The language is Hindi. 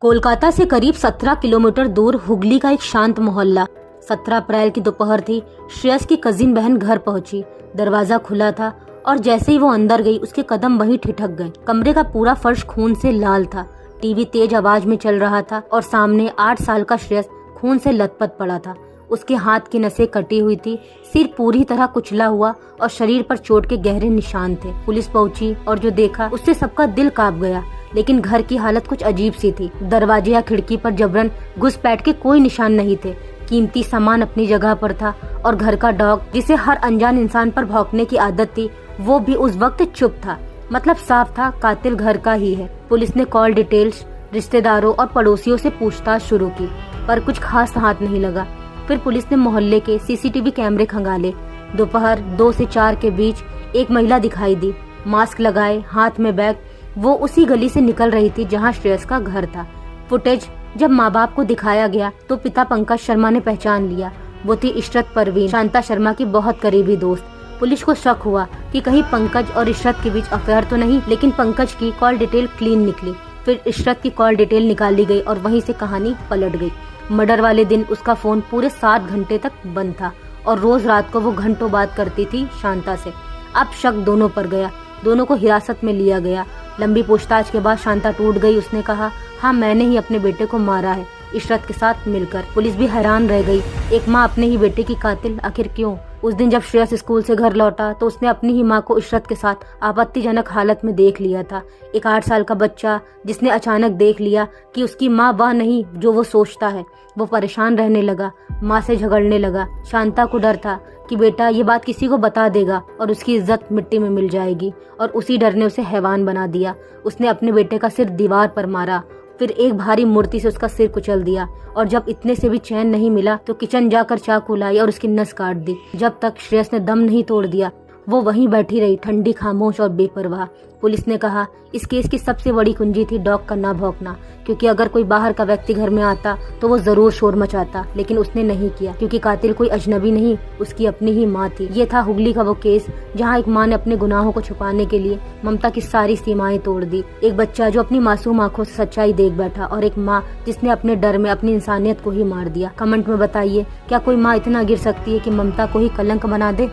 कोलकाता से करीब 17 किलोमीटर दूर हुगली का एक शांत मोहल्ला। 17 अप्रैल की दोपहर थी। श्रेयस की कजिन बहन घर पहुंची। दरवाजा खुला था और जैसे ही वो अंदर गई उसके कदम वहीं ठिठक गए। कमरे का पूरा फर्श खून से लाल था। टीवी तेज आवाज में चल रहा था और सामने 8 साल का श्रेयस खून से लथपथ पड़ा था। उसके हाथ की नसें कटी हुई थी, सिर पूरी तरह कुचला हुआ और शरीर पर चोट के गहरे निशान थे। पुलिस पहुंची और जो देखा उससे सबका दिल कांप गया। लेकिन घर की हालत कुछ अजीब सी थी। दरवाजे या खिड़की पर जबरन घुसपैठ के कोई निशान नहीं थे। कीमती सामान अपनी जगह पर था और घर का डॉग जिसे हर अनजान इंसान पर भौंकने की आदत थी वो भी उस वक्त चुप था। मतलब साफ था कातिल घर का ही है। पुलिस ने कॉल डिटेल्स, रिश्तेदारों और पड़ोसियों से पूछताछ शुरू की पर कुछ खास हाथ नहीं लगा। फिर पुलिस ने मोहल्ले के सीसीटीवी कैमरे खंगाले। दोपहर 2 से 4 के बीच एक महिला दिखाई दी, मास्क लगाए, हाथ में बैग। वो उसी गली से निकल रही थी जहां श्रेयस का घर था। फुटेज जब माँ बाप को दिखाया गया तो पिता पंकज शर्मा ने पहचान लिया। वो थी इशरत परवीन, शांता शर्मा की बहुत करीबी दोस्त। पुलिस को शक हुआ कि कहीं पंकज और इशरत के बीच अफेयर तो नहीं, लेकिन पंकज की कॉल डिटेल क्लीन निकली। फिर इशरत की कॉल डिटेल निकाली गई और वहीं से कहानी पलट गई। मर्डर वाले दिन उसका फोन पूरे 7 घंटे तक बंद था और रोज रात को वो घंटों बात करती थी शांता से। अब शक दोनों पर गया। दोनों को हिरासत में लिया गया। लंबी पूछताछ के बाद शांता टूट गई। उसने कहा, हाँ मैंने ही अपने बेटे को मारा है, इशरत के साथ मिलकर। पुलिस भी हैरान रह गई। एक माँ अपने ही बेटे की कातिल, आखिर क्यों? उस दिन जब श्रेयस स्कूल से घर लौटा तो उसने अपनी ही माँ को इशरत के साथ आपत्तिजनक हालत में देख लिया था। एक 8 साल का बच्चा जिसने अचानक देख लिया कि उसकी माँ वह नहीं जो वो सोचता है। वो परेशान रहने लगा, माँ से झगड़ने लगा। शांता को डर था कि बेटा ये बात किसी को बता देगा और उसकी इज्जत मिट्टी में मिल जाएगी, और उसी डर ने उसे हैवान बना दिया। उसने अपने बेटे का सिर दीवार पर मारा, फिर एक भारी मूर्ति से उसका सिर कुचल दिया और जब इतने से भी चैन नहीं मिला तो किचन जाकर चाकू लाई और उसकी नस काट दी। जब तक श्रेयस ने दम नहीं तोड़ दिया वो वहीं बैठी रही, ठंडी, खामोश और बेपरवाह। पुलिस ने कहा इस केस की सबसे बड़ी कुंजी थी डॉग का ना भौंकना, क्योंकि अगर कोई बाहर का व्यक्ति घर में आता तो वो जरूर शोर मचाता, लेकिन उसने नहीं किया क्योंकि कातिल कोई अजनबी नहीं, उसकी अपनी ही माँ थी। ये था हुगली का वो केस जहाँ एक माँ ने अपने गुनाहों को छुपाने के लिए ममता की सारी सीमाएं तोड़ दी। एक बच्चा जो अपनी मासूम आंखों से सच्चाई देख बैठा और एक माँ जिसने अपने डर में अपनी इंसानियत को ही मार दिया। कमेंट में बताइए क्या कोई माँ इतना गिर सकती है कि ममता को ही कलंक बना दे?